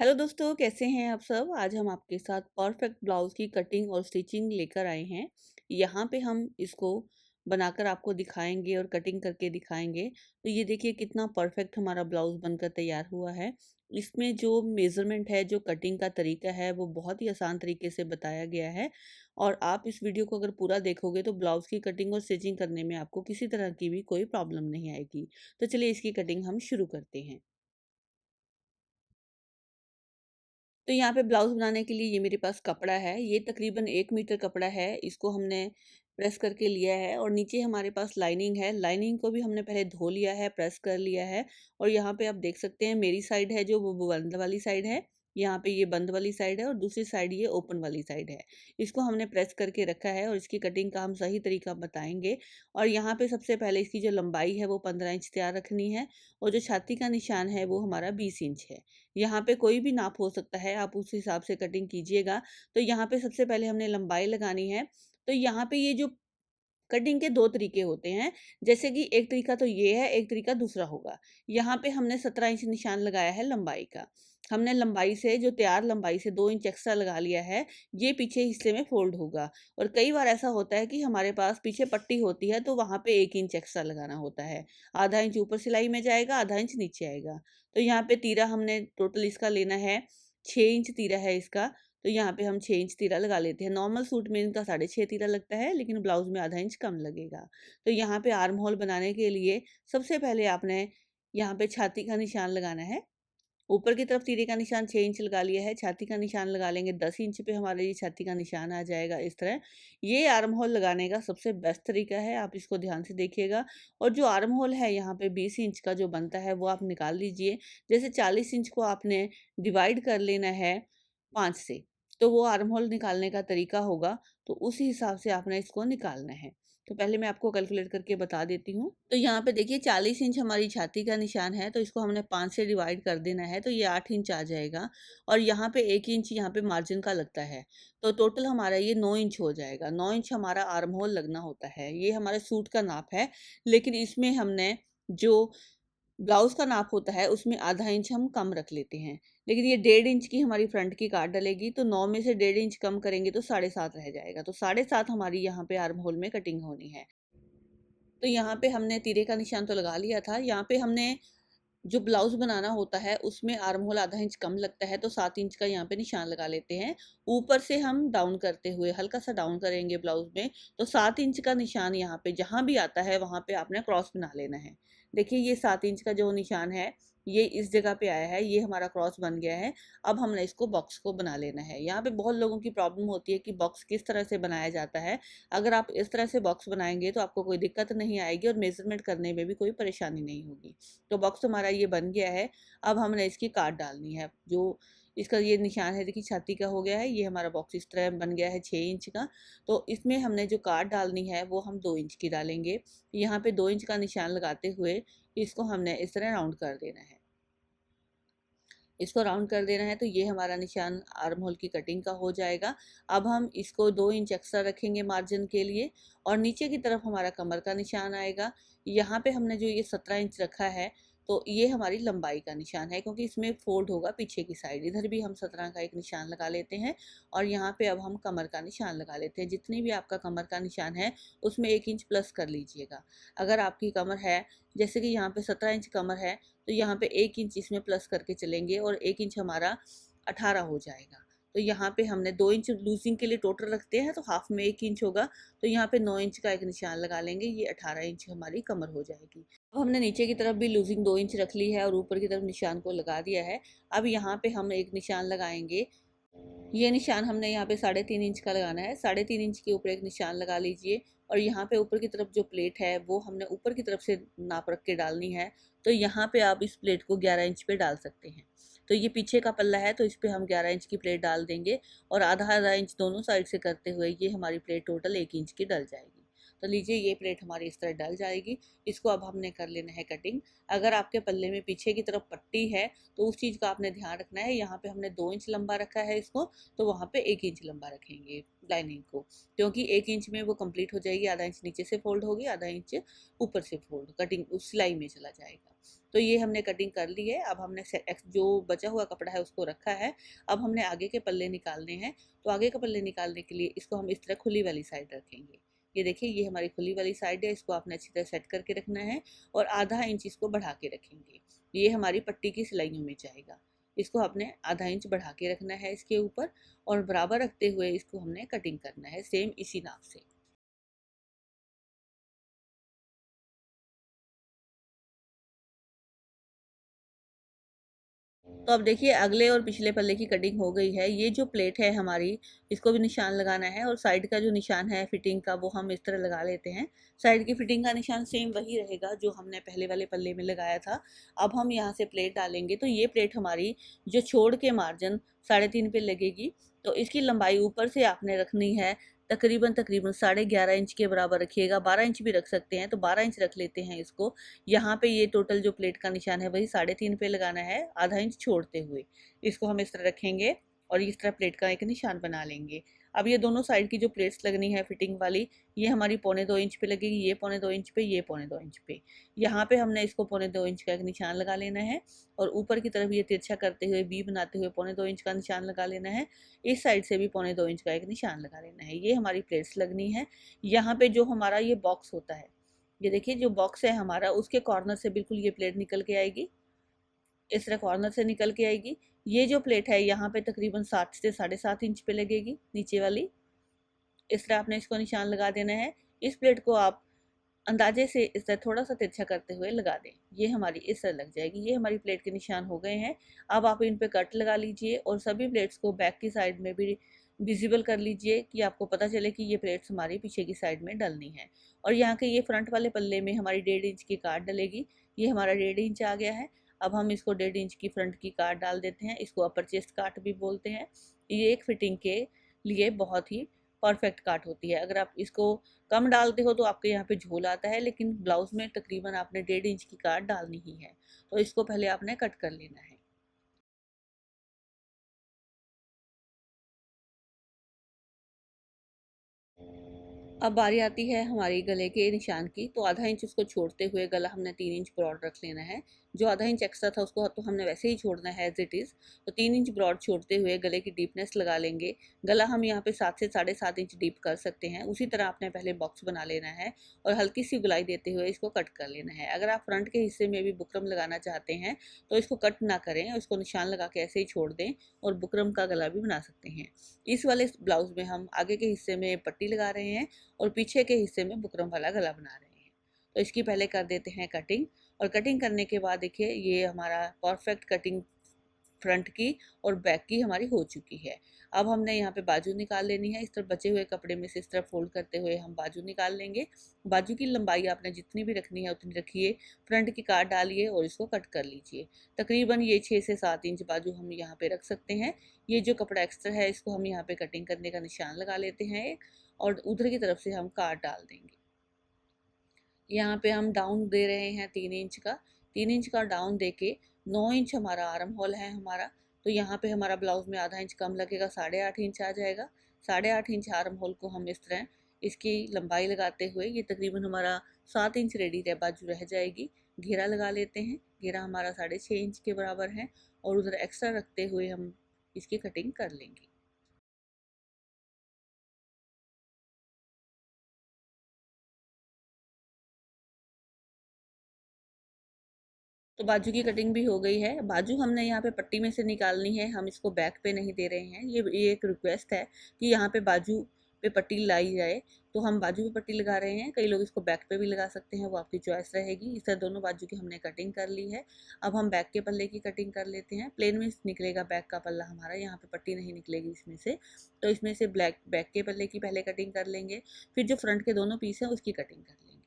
Hello दोस्तों, कैसे हैं आप सब? आज हम आपके साथ परफेक्ट ब्लाउज़ की कटिंग और स्टिचिंग लेकर आए हैं। यहाँ पे हम इसको बनाकर आपको दिखाएँगे और कटिंग करके दिखाएँगे। तो ये देखिए कितना परफेक्ट हमारा ब्लाउज़ बनकर तैयार हुआ है। इसमें जो मेज़रमेंट है, जो कटिंग का तरीका है, वो बहुत ही आसान तरीके से बताया गया है और आप इस वीडियो को अगर पूरा देखोगे तो ब्लाउज़ की कटिंग और स्टिचिंग करने में आपको किसी तरह की भी कोई प्रॉब्लम नहीं आएगी। तो चलिए इसकी कटिंग हम शुरू करते हैं। तो यहाँ पे ब्लाउज़ बनाने के लिए ये मेरे पास कपड़ा है, ये तकरीबन 1 मीटर कपड़ा है, इसको हमने प्रेस करके लिया है और नीचे हमारे पास लाइनिंग है, लाइनिंग को भी हमने पहले धो लिया है, प्रेस कर लिया है और यहाँ पे आप देख सकते हैं मेरी साइड है जो वो बंद वाली साइड है, यहाँ पे ये बंद वाली साइड है और दूसरी साइड ये ओपन वाली साइड है। इसको हमने प्रेस करके रखा है और इसकी कटिंग का हम सही तरीका बताएँगे और यहाँ पे सबसे पहले इसकी जो लंबाई है वो 15 इंच तैयार रखनी है और जो छाती का निशान है वो हमारा 20 इंच है। यहाँ पे कोई भी नाप हो सकता है, आप उस हिसाब से कटिंग कीजिएगा। तो यहाँ पे सबसे पहले हमने लंबाई लगानी है, तो यहाँ पे ये जो कटिंग के 2 तरीके होते हैं, जैसे कि एक तरीका तो ये है, एक तरीका दूसरा होगा। यहाँ पे हमने 17 इंच निशान लगाया है लंबाई का। हमने लंबाई से जो तैयार लंबाई से 2 इंच एक्स्ट्रा लगा लिया है, ये पीछे हिस्से में फ़ोल्ड होगा और कई बार ऐसा होता है कि हमारे पास पीछे पट्टी होती है, तो वहाँ पे 1 इंच एक्स्ट्रा लगाना होता है। आधा इंच ऊपर सिलाई में जाएगा, आधा इंच नीचे आएगा। तो यहाँ पे तीरा हमने टोटल इसका लेना है, 6 इंच तीरा है इसका, तो यहाँ पे हम 6 इंच तीरा लगा लेते हैं। नॉर्मल सूट में इनका 6.5 तीरा लगता है, लेकिन ब्लाउज़ में आधा इंच कम लगेगा। तो यहाँ पे आर्म होल बनाने के लिए सबसे पहले आपने यहाँ पे छाती का निशान लगाना है। ऊपर की तरफ तीरे का निशान 6 इंच लगा लिया है, छाती का निशान लगा लेंगे 10 इंच पे हमारे ये छाती का निशान आ जाएगा इस तरह। ये आर्म होल लगाने का सबसे बेस्ट तरीका है, आप इसको ध्यान से देखिएगा और जो आर्म होल है यहाँ पे 20 इंच का जो बनता है वो आप निकाल लीजिए। जैसे 40 इंच को आपने डिवाइड कर लेना है 5 से, तो वो आर्म होल निकालने का तरीका होगा, तो उसी हिसाब से आपने इसको निकालना है। तो पहले मैं आपको कैलकुलेट करके बता देती हूँ। तो यहाँ पे देखिए 40 इंच हमारी छाती का निशान है, तो इसको हमने 5 से डिवाइड कर देना है, तो ये 8 इंच आ जाएगा और यहाँ पे 1 इंच यहाँ पे मार्जिन का लगता है। तो टोटल हमारा ये 9 इंच हो जाएगा। 9 इंच हमारा आर्म होल लगना होता है। ये हमारे सूट का नाप है, लेकिन इसमें हमने जो ब्लाउज़ का नाप होता है उसमें आधा इंच हम कम रख लेते हैं। लेकिन ये 1.5 इंच की हमारी फ्रंट की काट डलेगी, तो 9 में से 1.5 इंच कम करेंगे तो 7.5 रह जाएगा। तो 7.5 हमारी यहाँ पे आर्म होल में कटिंग होनी है। तो यहाँ पे हमने तीरे का निशान तो लगा लिया था, यहाँ पे हमने जो ब्लाउज़ बनाना होता है उसमें आर्म होल आधा इंच कम लगता है, तो 7 इंच का यहाँ पे निशान लगा लेते हैं। ऊपर से हम डाउन करते हुए हल्का-सा डाउन करेंगे ब्लाउज़ में, तो 7 इंच का निशान यहाँ पे जहाँ भी आता है वहाँ पे आपने क्रॉस बना लेना है। देखिए ये 7 इंच का जो निशान है, ये इस जगह पे आया है, ये हमारा क्रॉस बन गया है। अब हमने इसको बॉक्स को बना लेना है। यहाँ पे बहुत लोगों की प्रॉब्लम होती है कि बॉक्स किस तरह से बनाया जाता है। अगर आप इस तरह से बॉक्स बनाएँगे तो आपको कोई दिक्कत नहीं आएगी और मेज़रमेंट करने में भी कोई परेशानी नहीं होगी। तो बॉक्स हमारा ये बन गया है। अब हमने इसकी काट डालनी है। जो इसका ये निशान है देखिए छाती का हो गया है, ये हमारा बॉक्स इस तरह बन गया है 6 इंच का। तो इसमें हमने जो काट डालनी है वो हम 2 इंच की डालेंगे। यहाँ पे 2 इंच का निशान लगाते हुए इसको हमने इस तरह राउंड कर देना है। इसको राउंड कर देना है तो ये हमारा निशान आर्म होल की कटिंग का हो जाएगा। अब हम इसको 2 इंच एक्स्ट्रा रखेंगे मार्जिन के लिए और नीचे की तरफ हमारा कमर का निशान आएगा। यहाँ पे हमने जो ये 17 इंच रखा है, तो ये हमारी लंबाई का निशान है क्योंकि इसमें फ़ोल्ड होगा पीछे की साइड। इधर भी हम 17 का एक निशान लगा लेते हैं और यहाँ पे अब हम कमर का निशान लगा लेते हैं। जितनी भी आपका कमर का निशान है, उसमें 1 इंच प्लस कर लीजिएगा। अगर आपकी कमर है, जैसे कि यहाँ पे 17 इंच कमर है, तो यहाँ पे 1 इंच इसमें प्लस करके चलेंगे और 1 इंच हमारा 18 हो जाएगा। तो यहाँ पे हमने 2 इंच लूज़िंग के लिए टोटल रखते हैं, तो हाफ में 1 इंच होगा, तो यहाँ पे 9 इंच का एक निशान लगा लेंगे, ये 18 इंच हमारी कमर हो जाएगी। अब हमने नीचे की तरफ भी लूज़िंग 2 इंच रख ली है और ऊपर की तरफ निशान को लगा दिया है। अब यहाँ पे हम एक निशान लगाएँगे, ये निशान हमने यहाँ पे 3.5 इंच का लगाना है। 3.5 इंच के ऊपर एक निशान लगा लीजिए और यहाँ पे ऊपर की तरफ जो प्लेट है वो हमने ऊपर की तरफ से नाप रख के डालनी है। तो यहाँ पे आप इस प्लेट को 11 इंच पे डाल सकते हैं। तो ये पीछे का पल्ला है तो इस पे हम 11 इंच की प्लेट डाल देंगे और आधा आधा इंच दोनों साइड से करते हुए ये हमारी प्लेट टोटल 1 इंच की डल जाएगी। तो लीजिए ये प्लेट हमारी इस तरह डल जाएगी। इसको अब हमने कर लेना है कटिंग। अगर आपके पल्ले में पीछे की तरफ पट्टी है तो उस चीज़ का आपने ध्यान रखना है। यहाँ पे हमने 2 इंच लंबा रखा है इसको, तो वहाँ पे 1 इंच लंबा रखेंगे लाइनिंग को, क्योंकि 1 इंच में वो कंप्लीट हो जाएगी। आधा इंच नीचे से फोल्ड होगी, आधा इंच ऊपर से फोल्ड कटिंग उस सिलाई में चला जाएगा। तो ये हमने कटिंग कर ली है। अब हमने जो बचा हुआ कपड़ा है उसको रखा है। अब हमने आगे के पल्ले निकालने हैं। तो आगे का पल्ले निकालने के लिए इसको हम इस तरह खुली वाली साइड रखेंगे। ये देखिए, ये हमारी खुली वाली साइड है, इसको आपने अच्छी तरह सेट करके रखना है और आधा इंच इसको बढ़ा के रखेंगे। ये हमारी पट्टी की सिलाइयों में जाएगा। इसको आपने आधा इंच बढ़ा के रखना है इसके ऊपर और बराबर रखते हुए इसको हमने कटिंग करना है सेम इसी नाप से। तो अब देखिए, अगले और पिछले पल्ले की कटिंग हो गई है। ये जो प्लेट है हमारी, इसको भी निशान लगाना है और साइड का जो निशान है फिटिंग का, वो हम इस तरह लगा लेते हैं। साइड की फिटिंग का निशान सेम वही रहेगा जो हमने पहले वाले पल्ले में लगाया था। अब हम यहाँ से प्लेट डालेंगे। तो ये प्लेट हमारी जो छोड़ के मार्जिन 3.5 पे लगेगी, तो इसकी लंबाई ऊपर से आपने रखनी है तकरीबन तकरीबन 11.5 इंच के बराबर रखिएगा। 12 इंच भी रख सकते हैं, तो 12 इंच रख लेते हैं इसको। यहाँ पे ये टोटल जो प्लेट का निशान है वही 3.5 पे लगाना है, आधा इंच छोड़ते हुए। इसको हम इस तरह रखेंगे और इस तरह प्लेट का एक निशान बना लेंगे। अब ये दोनों साइड की जो प्लेट्स लगनी है फिटिंग वाली, ये हमारी 2.25 इंच पे लगेगी, ये 2.25 इंच पे, ये 2.25 इंच पे। यहाँ पे हमने इसको 2.25 इंच का एक निशान लगा लेना है और ऊपर की तरफ ये तिरछा करते हुए वी बनाते हुए 2.25 इंच का निशान लगा लेना है। इस साइड से भी 2.25 इंच का एक निशान लगा लेना है। ये हमारी प्लेट्स लगनी है। यहाँ पे जो हमारा ये बॉक्स होता है, ये देखिए जो बॉक्स है हमारा, उसके कॉर्नर से बिल्कुल ये प्लेट निकल के आएगी। इस तरह कॉर्नर से निकल के आएगी। ये जो प्लेट है यहाँ पे तकरीबन 7 से 7.5 इंच पे लगेगी नीचे वाली। इस तरह आपने इसको निशान लगा देना है। इस प्लेट को आप अंदाजे से इस तरह थोड़ा सा तिरछा करते हुए लगा दें। ये हमारी इस तरह लग जाएगी। ये हमारी प्लेट के निशान हो गए हैं। अब आप इन पे कट लगा लीजिए और सभी प्लेट्स को बैक की साइड में भी विजिबल कर लीजिए कि आपको पता चले कि ये प्लेट्स हमारी पीछे की साइड में डलनी है। और यहाँ के ये फ्रंट वाले पल्ले में हमारी 1.5 इंच की काट डलेगी। ये हमारा 1.5 इंच आ गया है। अब हम इसको 1.5 इंच की फ्रंट की काट डाल देते हैं। इसको अपर चेस्ट काट भी बोलते हैं। ये एक फिटिंग के लिए बहुत ही परफेक्ट काट होती है। अगर आप इसको कम डालते हो तो आपके यहाँ पे झोल आता है, लेकिन ब्लाउज में तकरीबन आपने 1.5 इंच की काट डालनी ही है। तो इसको पहले आपने कट कर लेना है। अब बारी आती है हमारी गले के निशान की। तो आधा इंच उसको छोड़ते हुए गला हमने 3 इंच ब्रॉड रख लेना है। जो आधा इंच एक्स्ट्रा था उसको तो हमने वैसे ही छोड़ना है एज इट इज़। तो 3 इंच ब्रॉड छोड़ते हुए गले की डीपनेस लगा लेंगे। गला हम यहाँ पे 7 से 7.5 इंच डीप कर सकते हैं। उसी तरह आपने पहले बॉक्स बना लेना है और हल्की सी गुलाई देते हुए इसको कट कर लेना है। अगर आप फ्रंट के हिस्से में भी बुकरम लगाना चाहते हैं तो इसको कट ना करें, उसको निशान लगा के ऐसे ही छोड़ दें और बुकरम का गला भी बना सकते हैं। इस वाले ब्लाउज में हम आगे के हिस्से में पट्टी लगा रहे हैं और पीछे के हिस्से में बुकरम वाला गला बना रहे हैं। तो इसकी पहले कर देते हैं कटिंग। और कटिंग करने के बाद देखिए, ये हमारा परफेक्ट कटिंग फ्रंट की और बैक की हमारी हो चुकी है। अब हमने यहाँ पे बाजू निकाल लेनी है। इस तरह बचे हुए कपड़े में से इस तरह फोल्ड करते हुए हम बाजू निकाल लेंगे। बाजू की लंबाई आपने जितनी भी रखनी है उतनी रखिए। फ्रंट की काट डालिए और इसको कट कर लीजिए। तकरीबन ये 6 से 7 इंच बाजू हम यहाँ पे रख सकते हैं। ये जो कपड़ा एक्स्ट्रा है इसको हम यहाँ पे कटिंग करने का निशान लगा लेते हैं और उधर की तरफ से हम काट डाल देंगे। यहाँ पे हम डाउन दे रहे हैं 3 इंच का। 3 इंच का डाउन दे के 9 इंच हमारा आर्म होल है हमारा। तो यहाँ पे हमारा ब्लाउज में आधा इंच कम लगेगा, 8.5 इंच आ जाएगा। 8.5 इंच आर्म होल को हम इस तरह इसकी लंबाई लगाते हुए, ये तकरीबन हमारा 7 इंच रेडी रह बाजू रह जाएगी। घेरा लगा लेते हैं। घेरा हमारा 6.5 इंच के बराबर है और उधर एक्स्ट्रा रखते हुए हम इसकी कटिंग कर लेंगे। तो बाजू की कटिंग भी हो गई है। बाजू हमने यहाँ पे पट्टी में से निकालनी है, हम इसको बैक पे नहीं दे रहे हैं। ये एक रिक्वेस्ट है कि यहाँ पे बाजू पे पट्टी लाई जाए। तो हम बाजू पे पट्टी लगा रहे हैं। कई लोग इसको बैक पे भी लगा सकते हैं, वो आपकी चॉइस रहेगी। इस तरह दोनों बाजू की हमने कटिंग कर ली है। अब हम बैक के पल्ले की कटिंग कर लेते हैं। प्लेन में निकलेगा बैक का पल्ला हमारा, यहाँ पे पट्टी नहीं निकलेगी इसमें से। तो इसमें से बैक के पल्ले की पहले कटिंग कर लेंगे, फिर जो फ्रंट के दोनों पीस हैं उसकी कटिंग कर लेंगे।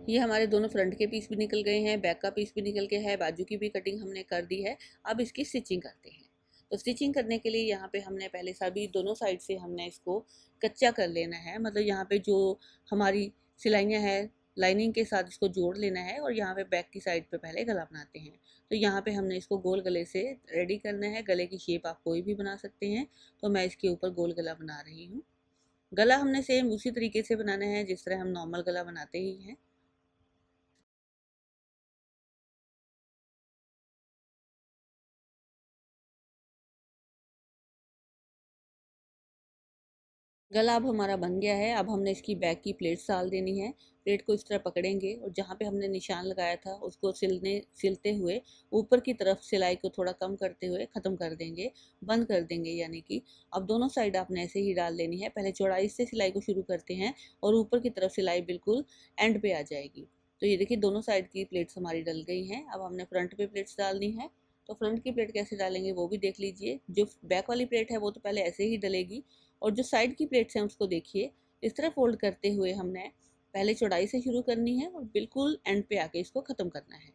ये हमारे दोनों फ्रंट के पीस भी निकल गए हैं, बैक का पीस भी निकल गया है, बाजू की भी कटिंग हमने कर दी है। अब इसकी स्टिचिंग करते हैं। तो स्टिचिंग करने के लिए यहाँ पे हमने पहले सभी दोनों साइड से हमने इसको कच्चा कर लेना है। मतलब यहाँ पे जो हमारी सिलाइयाँ हैं लाइनिंग के साथ इसको जोड़ लेना है और यहाँ पे बैक की साइड पे पहले गला बनाते हैं। तो यहाँ पे हमने इसको गोल गले से रेडी करना है। गले की शेप आप कोई भी बना सकते हैं। तो मैं इसके ऊपर गोल गला बना रही हूँ। गला हमने सेम उसी तरीके से बनाना है जिस तरह हम नॉर्मल गला बनाते ही हैं। गला अब हमारा बन गया है। अब हमने इसकी बैक की प्लेट्स डाल देनी है। प्लेट को इस तरह पकड़ेंगे और जहाँ पे हमने निशान लगाया था उसको सिलते हुए ऊपर की तरफ सिलाई को थोड़ा कम करते हुए ख़त्म कर देंगे, बंद कर देंगे। यानी कि अब दोनों साइड आपने ऐसे ही डाल देनी है। पहले चौड़ाई से सिलाई को शुरू करते हैं और ऊपर की तरफ सिलाई बिल्कुल एंड पे आ जाएगी। तो ये देखिए दोनों साइड की प्लेट्स हमारी डल गई हैं। अब हमने फ्रंट पे प्लेट्स डालनी है। तो फ्रंट की प्लेट कैसे डालेंगे वो भी देख लीजिए। जो बैक वाली प्लेट है वो तो पहले ऐसे ही डलेगी, और जो साइड की प्लेट्स हैं उसको देखिए इस तरह फोल्ड करते हुए हमने पहले चौड़ाई से शुरू करनी है और बिल्कुल एंड पे आके इसको ख़त्म करना है।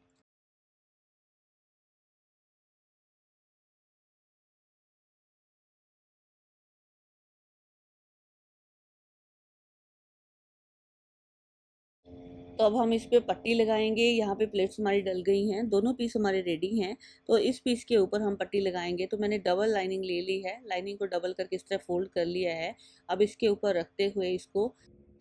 तो अब हम इस पे पट्टी लगाएंगे। यहाँ पे प्लेट्स हमारी डल गई हैं, दोनों पीस हमारे रेडी हैं। तो इस पीस के ऊपर हम पट्टी लगाएंगे। तो मैंने डबल लाइनिंग ले ली है, लाइनिंग को डबल करके इस तरह फोल्ड कर लिया है। अब इसके ऊपर रखते हुए इसको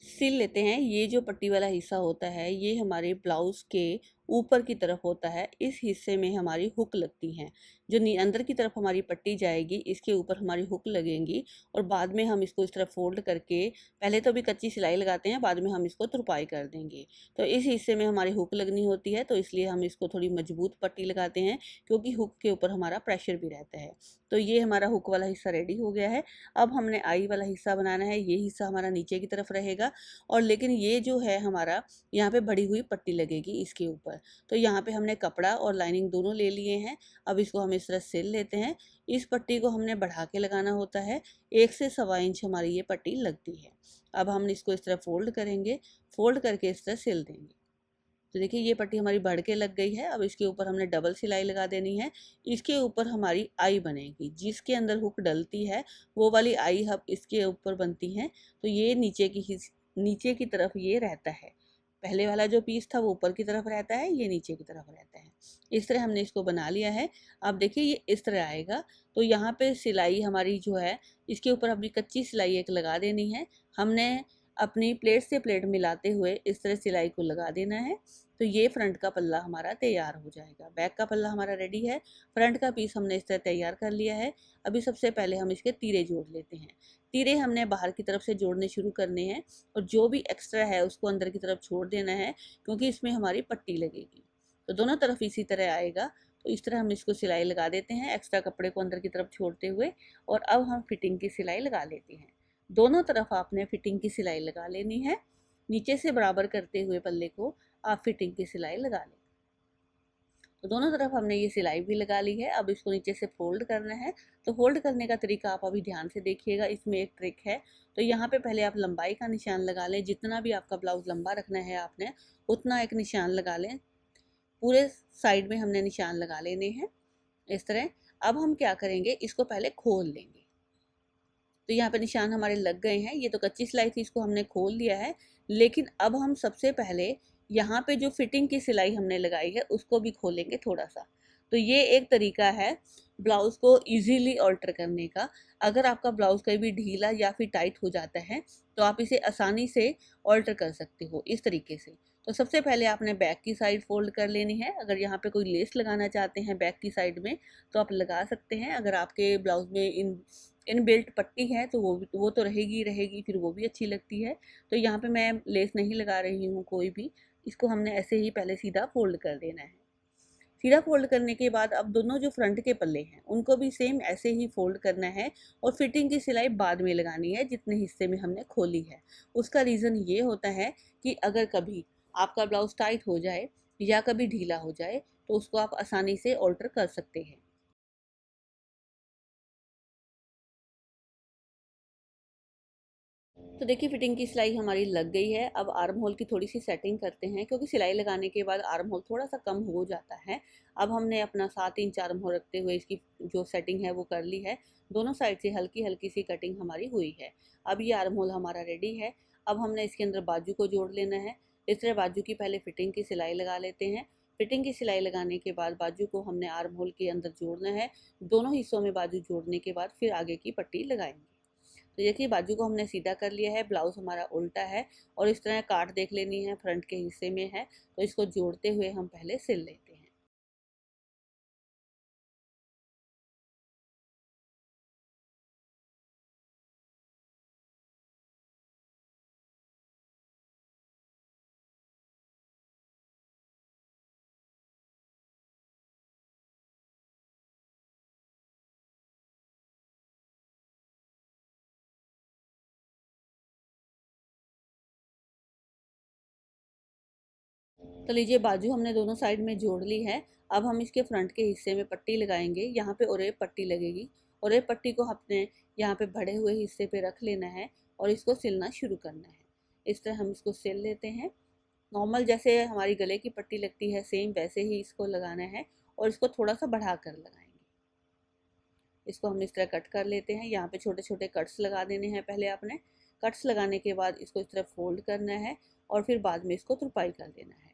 सिल लेते हैं। ये जो पट्टी वाला हिस्सा होता है ये हमारे ब्लाउज के ऊपर की तरफ होता है। इस हिस्से में हमारी हुक लगती हैं। जो अंदर की तरफ हमारी पट्टी जाएगी इसके ऊपर हमारी हुक लगेंगी, और बाद में हम इसको इस तरह फोल्ड करके पहले तो भी कच्ची सिलाई लगाते हैं, बाद में हम इसको तुरपाई कर देंगे। तो इस हिस्से में हमारी हुक लगनी होती है, तो इसलिए हम इसको थोड़ी मजबूत पट्टी लगाते हैं क्योंकि हुक के ऊपर हमारा प्रेशर भी रहता है। तो ये हमारा हुक वाला हिस्सा रेडी हो गया है। अब हमने आई वाला हिस्सा बनाना है। ये हिस्सा हमारा नीचे की तरफ रहेगा, और लेकिन ये जो है हमारा यहाँ पे बढ़ी हुई पट्टी लगेगी इसके ऊपर। तो यहाँ पे हमने कपड़ा और लाइनिंग दोनों ले लिए हैं। अब इसको हम इस तरह सिल लेते हैं। इस पट्टी को हमने बढ़ा के लगाना होता है। 1 से 1.25 इंच हमारी ये पट्टी लगती है। अब हम इसको इस तरह फोल्ड करेंगे, फोल्ड करके इस तरह सिल देंगे। तो देखिए ये पट्टी हमारी बढ़ के लग गई है। अब इसके ऊपर हमने डबल सिलाई लगा देनी है। इसके ऊपर हमारी आई बनेगी, जिसके अंदर हुक डलती है वो वाली आई अब इसके ऊपर बनती है। तो ये नीचे की तरफ ये रहता है। पहले वाला जो पीस था वो ऊपर की तरफ रहता है, ये नीचे की तरफ रहता है। इस तरह हमने इसको बना लिया है। अब देखिए ये इस तरह आएगा। तो यहाँ पे सिलाई हमारी जो है इसके ऊपर अपनी कच्ची सिलाई एक लगा देनी है। हमने अपनी प्लेट से प्लेट मिलाते हुए इस तरह सिलाई को लगा देना है। तो ये फ्रंट का पल्ला हमारा तैयार हो जाएगा। बैक का पल्ला हमारा रेडी है। फ्रंट का पीस हमने इस तरह तैयार कर लिया है। अभी सबसे पहले हम इसके तीरे जोड़ लेते हैं। तीरे हमने बाहर की तरफ से जोड़ने शुरू करने हैं, और जो भी एक्स्ट्रा है उसको अंदर की तरफ छोड़ देना है क्योंकि इसमें हमारी पट्टी लगेगी। तो दोनों तरफ इसी तरह आएगा। तो इस तरह हम इसको सिलाई लगा देते हैं एक्स्ट्रा कपड़े को अंदर की तरफ छोड़ते हुए। और अब हम फिटिंग की सिलाई लगा लेते हैं। दोनों तरफ आपने फिटिंग की सिलाई लगा लेनी है। नीचे से बराबर करते हुए पल्ले को आप फिटिंग की सिलाई लगा लें। तो दोनों तरफ हमने ये सिलाई भी लगा ली है। अब इसको नीचे से फोल्ड करना है। तो फोल्ड करने का तरीका आप अभी ध्यान से देखिएगा, इसमें एक ट्रिक है। तो यहाँ पे पहले आप लंबाई का निशान लगा लें। जितना भी आपका ब्लाउज लंबा रखना है आपने उतना एक निशान लगा लें। पूरे साइड में हमने निशान लगा लेने हैं इस तरह। अब हम क्या करेंगे, इसको पहले खोल लेंगे। तो यहाँ पे निशान हमारे लग गए हैं। ये तो कच्ची सिलाई थी, इसको हमने खोल लिया है। लेकिन अब हम सबसे पहले यहाँ पे जो फिटिंग की सिलाई हमने लगाई है उसको भी खोलेंगे थोड़ा सा। तो ये एक तरीका है ब्लाउज को इजीली ऑल्टर करने का। अगर आपका ब्लाउज कहीं भी ढीला या फिर टाइट हो जाता है तो आप इसे आसानी से ऑल्टर कर सकते हो इस तरीके से। तो सबसे पहले आपने बैक की साइड फोल्ड कर लेनी है। अगर यहाँ पे कोई लेस लगाना चाहते हैं बैक की साइड में तो आप लगा सकते हैं। अगर आपके ब्लाउज में इन बिल्ट पट्टी है तो वो तो रहेगी रहेगी, फिर वो भी अच्छी लगती है। तो यहाँ पे मैं लेस नहीं लगा रही हूँ कोई भी। इसको हमने ऐसे ही पहले सीधा फोल्ड कर देना है। सीधा फोल्ड करने के बाद अब दोनों जो फ्रंट के पल्ले हैं उनको भी सेम ऐसे ही फोल्ड करना है, और फिटिंग की सिलाई बाद में लगानी है जितने हिस्से में हमने खोली है। उसका रीज़न ये होता है कि अगर कभी आपका ब्लाउज टाइट हो जाए या कभी ढीला हो जाए तो उसको आप आसानी से ऑल्टर कर सकते हैं। तो देखिए फिटिंग की सिलाई हमारी लग गई है। अब आर्म होल की थोड़ी सी सेटिंग करते हैं क्योंकि सिलाई लगाने के बाद आर्म होल थोड़ा सा कम हो जाता है। अब हमने अपना 7 इंच आर्म होल रखते हुए इसकी जो सेटिंग है वो कर ली है। दोनों साइड से हल्की हल्की सी कटिंग हमारी हुई है। अब ये आर्म होल हमारा रेडी है। अब हमने इसके अंदर बाजू को जोड़ लेना है। इस तरह बाजू की पहले फिटिंग की सिलाई लगा लेते हैं। फिटिंग की सिलाई लगाने के बाद बाजू को हमने आर्म होल के अंदर जोड़ना है। दोनों हिस्सों में बाजू जोड़ने के बाद फिर आगे की पट्टी लगाएंगे। तो देखिए बाजू को हमने सीधा कर लिया है, ब्लाउज हमारा उल्टा है और इस तरह काट देख लेनी है, फ्रंट के हिस्से में है तो इसको जोड़ते हुए हम पहले सिल लेते हैं। तो लीजिए बाजू हमने दोनों साइड में जोड़ ली है। अब हम इसके फ्रंट के हिस्से में पट्टी लगाएंगे। यहाँ पे ओरेप पट्टी लगेगी। ओरेप पट्टी को अपने यहाँ पे बढ़े हुए हिस्से पे रख लेना है और इसको सिलना शुरू करना है। इस तरह हम इसको सिल लेते हैं। नॉर्मल जैसे हमारी गले की पट्टी लगती है सेम वैसे ही इसको लगाना है और इसको थोड़ा सा बढ़ा कर लगाएंगे। इसको हम इस तरह कट कर लेते हैं। यहाँ पे छोटे छोटे कट्स लगा देने हैं पहले आपने। कट्स लगाने के बाद इसको इस तरह फोल्ड करना है और फिर बाद में इसको तुरपाई कर देना है।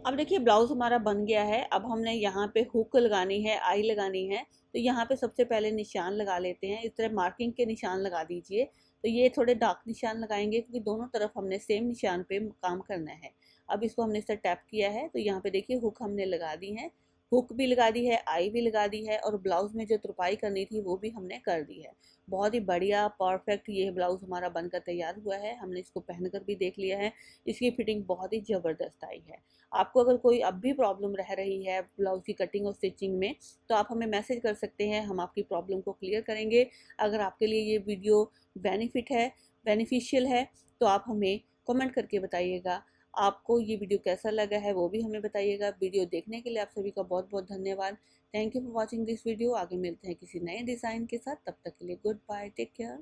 अब देखिए ब्लाउज हमारा बन गया है। अब हमने यहाँ पे हुक लगानी है, आई लगानी है। तो यहाँ पे सबसे पहले निशान लगा लेते हैं। इस तरह मार्किंग के निशान लगा दीजिए। तो ये थोड़े डार्क निशान लगाएंगे क्योंकि दोनों तरफ हमने सेम निशान पे काम करना है। अब इसको हमने इस तरह टैप किया है तो यहाँ पे देखिए हुक हमने लगा दी है। हुक भी लगा दी है, आई भी लगा दी है और ब्लाउज में जो तुरपाई करनी थी वो भी हमने कर दी है। बहुत ही बढ़िया परफेक्ट ये ब्लाउज हमारा बनकर तैयार हुआ है। हमने इसको पहनकर भी देख लिया है। इसकी फिटिंग बहुत ही ज़बरदस्त आई है। आपको अगर कोई अब भी प्रॉब्लम रह रही है ब्लाउज की कटिंग और स्टिचिंग में तो आप हमें मैसेज कर सकते हैं, हम आपकी प्रॉब्लम को क्लियर करेंगे। अगर आपके लिए ये वीडियो बेनिफिशियल है तो आप हमें कमेंट करके बताइएगा। आपको ये वीडियो कैसा लगा है वो भी हमें बताइएगा। वीडियो देखने के लिए आप सभी का बहुत बहुत धन्यवाद। Thank you for watching this video. आगे मिलते हैं किसी नए डिज़ाइन के साथ। तब तक के लिए गुड बाय, टेक केयर।